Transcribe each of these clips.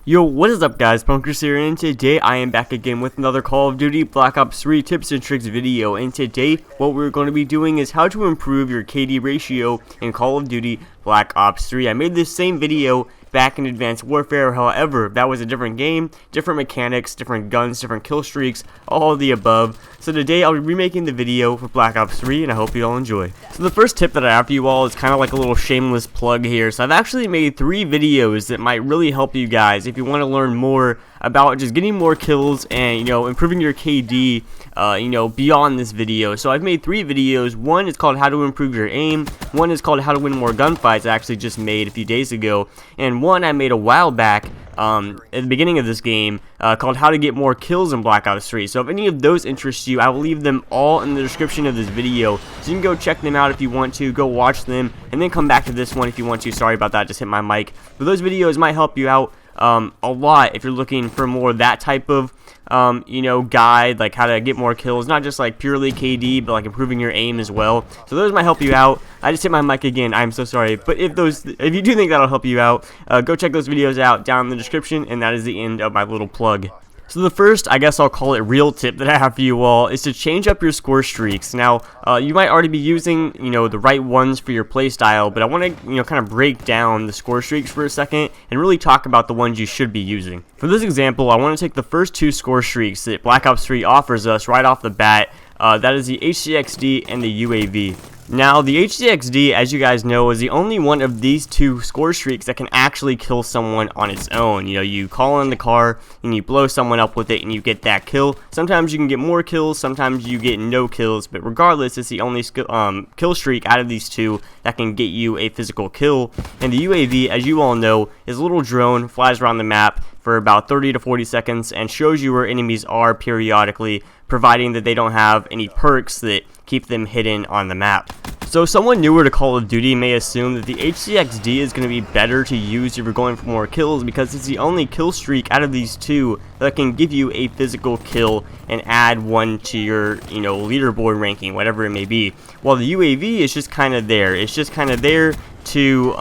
Yo, what is up guys, Punkers here, and today I am back again with another Call of Duty Black Ops 3 tips and tricks video. And today what we're going to be doing is how to improve your KD ratio in Call of Duty Black Ops 3. I made this same video back in Advanced Warfare, however, that was a different game, different mechanics, different guns, different kill streaks, all of the above. So today I'll be remaking the video for Black Ops 3, and I hope you all enjoy. So the first tip that I have for you all is kind of like a little shameless plug here. So I've actually made 3 videos that might really help you guys if you want to learn more about just getting more kills and, improving your KD, beyond this video. So I've made 3 videos. One is called How to Improve Your Aim. One is called How to Win More Gunfights, I actually just made a few days ago. And one I made a while back at the beginning of this game called How to Get More Kills in Black Ops 3. So if any of those interest you, I will leave them all in the description of this video, so you can go check them out if you want to, go watch them, and then come back to this one if you want to. Sorry about that, just hit my mic. But those videos might help you out a lot if you're looking for more that type of guide, like how to get more kills, not just like purely KD, but like improving your aim as well. So those might help you out. I just hit my mic again, I'm so sorry. But if you do think that'll help you out, go check those videos out down in the description, and that is the end of my little plug. So the first, I guess I'll call it real tip that I have for you all, is to change up your score streaks. Now, you might already be using, the right ones for your playstyle, but I want to, kind of break down the score streaks for a second and really talk about the ones you should be using. For this example, I want to take the first 2 score streaks that Black Ops 3 offers us right off the bat. That is the HCXD and the UAV. Now, the HCXD, as you guys know, is the only one of these 2 score streaks that can actually kill someone on its own. You call in the car and you blow someone up with it and you get that kill. Sometimes you can get more kills, sometimes you get no kills, but regardless, it's the only kill streak out of these 2 that can get you a physical kill. And the UAV, as you all know, is a little drone, flies around the map for about 30 to 40 seconds and shows you where enemies are periodically, providing that they don't have any perks that keep them hidden on the map. So someone newer to Call of Duty may assume that the HCXD is going to be better to use if you're going for more kills, because it's the only kill streak out of these 2 that can give you a physical kill and add 1 to your, leaderboard ranking, whatever it may be. While the UAV is just kind of there. It's just kind of there to,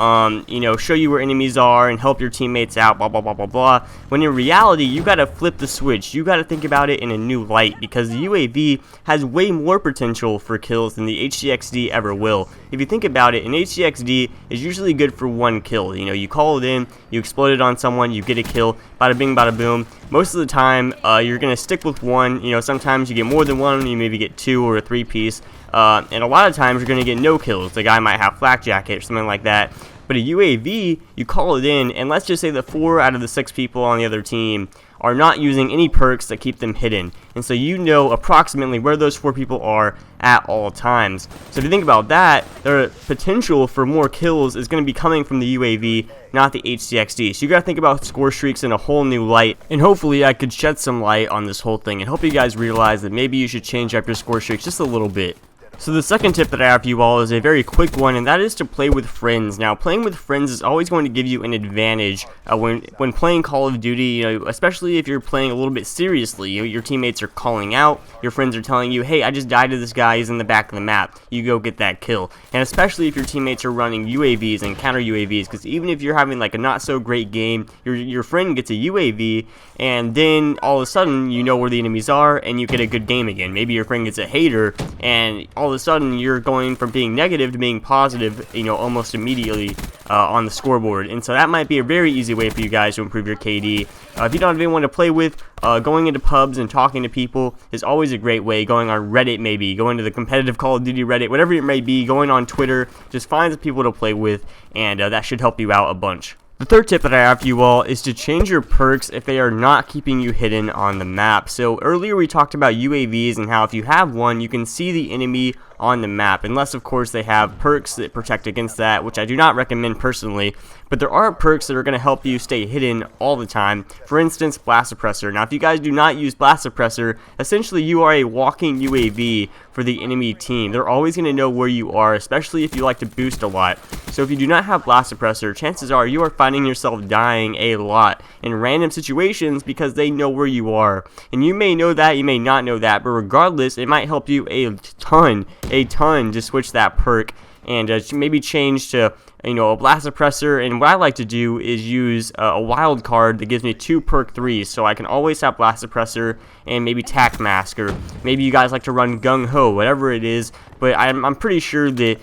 show you where enemies are and help your teammates out, blah, blah, blah, blah, blah. When in reality, you got to flip the switch. You got to think about it in a new light, because the UAV has way more potential for kills than the HCXD ever will. If you think about it, an HCXD is usually good for 1 kill. You call it in, you explode it on someone, you get a kill, bada bing, bada boom. Most of the time, you're going to stick with 1. Sometimes you get more than 1, you maybe get 2 or a 3 piece. And a lot of times you're going to get no kills. The guy might have flak jacket or something like that. But a UAV, you call it in, and let's just say that 4 out of the 6 people on the other team are not using any perks that keep them hidden. And so you know approximately where those 4 people are at all times. So if you think about that, the potential for more kills is going to be coming from the UAV, not the HCXD. So you got to think about score streaks in a whole new light. And hopefully I could shed some light on this whole thing and hope you guys realize that maybe you should change up your score streaks just a little bit. So the second tip that I have for you all is a very quick one, and that is to play with friends. Now, playing with friends is always going to give you an advantage when playing Call of Duty, especially if you're playing a little bit seriously. Your teammates are calling out, your friends are telling you, hey, I just died to this guy, he's in the back of the map. You go get that kill. And especially if your teammates are running UAVs and counter UAVs, because even if you're having like a not so great game, your friend gets a UAV, and then all of a sudden you know where the enemies are and you get a good game again. Maybe your friend gets a hater, and all of a sudden you're going from being negative to being positive, almost immediately on the scoreboard. And so that might be a very easy way for you guys to improve your KD. If you don't have anyone to play with, going into pubs and talking to people is always a great way. Going on Reddit, maybe going to the competitive Call of Duty Reddit, whatever it may be, going on Twitter, just find some people to play with, and that should help you out a bunch. The third tip that I have for you all is to change your perks if they are not keeping you hidden on the map. So earlier we talked about UAVs and how if you have one, you can see the enemy on the map, unless of course they have perks that protect against that, which I do not recommend personally. But there are perks that are going to help you stay hidden all the time. For instance, Blast Suppressor. Now if you guys do not use Blast Suppressor, essentially you are a walking UAV for the enemy team. They're always going to know where you are, especially if you like to boost a lot. So if you do not have Blast Suppressor, chances are you are finding yourself dying a lot in random situations because they know where you are. And you may know that, you may not know that, but regardless, it might help you a ton to switch that perk and maybe change to a blast suppressor, and what I like to do is use a wild card that gives me 2 perk 3s, so I can always have blast suppressor and maybe tack mask, or maybe you guys like to run gung ho, whatever it is. But I'm pretty sure that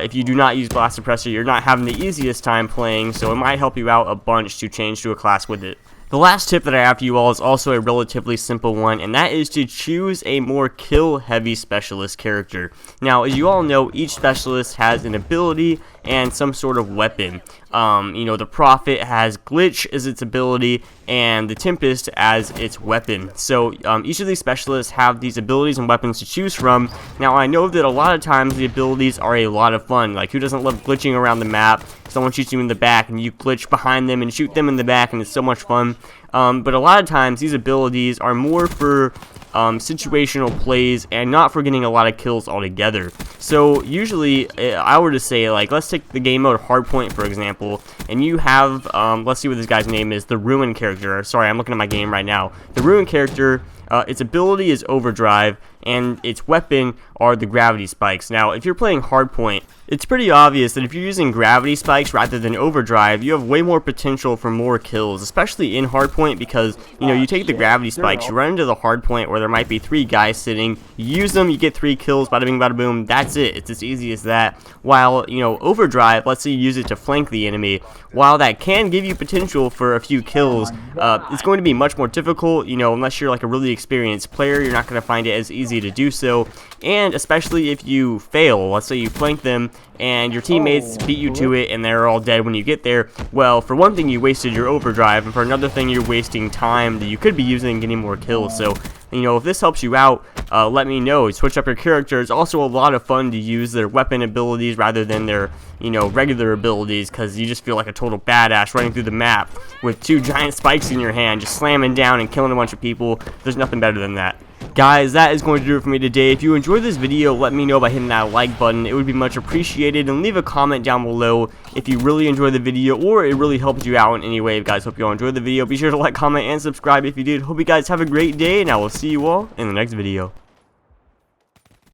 if you do not use blast suppressor, you're not having the easiest time playing, so it might help you out a bunch to change to a class with it. The last tip that I have for you all is also a relatively simple one, and that is to choose a more kill-heavy specialist character. Now, as you all know, each specialist has an ability and some sort of weapon. The Prophet has Glitch as its ability, and the Tempest as its weapon. So each of these specialists have these abilities and weapons to choose from. Now, I know that a lot of times the abilities are a lot of fun. Like, who doesn't love glitching around the map? Someone shoots you in the back and you glitch behind them and shoot them in the back, and it's so much fun. But a lot of times these abilities are more for situational plays and not for getting a lot of kills altogether. So usually I were to say, like, let's take the game mode Hardpoint for example, and you have let's see what this guy's name is, the Ruin character. Sorry, I'm looking at my game right now. The Ruin character, its ability is Overdrive, and its weapon are the gravity spikes. Now, if you're playing Hardpoint, it's pretty obvious that if you're using gravity spikes rather than Overdrive, you have way more potential for more kills, especially in Hardpoint, because you take the gravity spikes, you run into the Hardpoint where there might be 3 guys sitting, you use them, you get 3 kills, bada bing bada boom, that's it. It's as easy as that. While Overdrive, let's say you use it to flank the enemy, while that can give you potential for a few kills, it's going to be much more difficult. Unless you're like a really experienced player, you're not going to find it as easy to do so. And especially if you fail, let's say you flank them and your teammates beat you to it and they're all dead when you get there, well, for one thing you wasted your Overdrive, and for another thing you're wasting time that you could be using getting more kills. So if this helps you out, let me know. Switch up your character. It's also a lot of fun to use their weapon abilities rather than their regular abilities, because you just feel like a total badass running through the map with 2 giant spikes in your hand, just slamming down and killing a bunch of people. There's nothing better than that. Guys, that is going to do it for me today. If you enjoyed this video, let me know by hitting that like button. It would be much appreciated, and leave a comment down below if you really enjoyed the video or it really helped you out in any way. Guys, hope you all enjoyed the video. Be sure to like, comment, and subscribe if you did. Hope you guys have a great day, and I will see you all in the next video.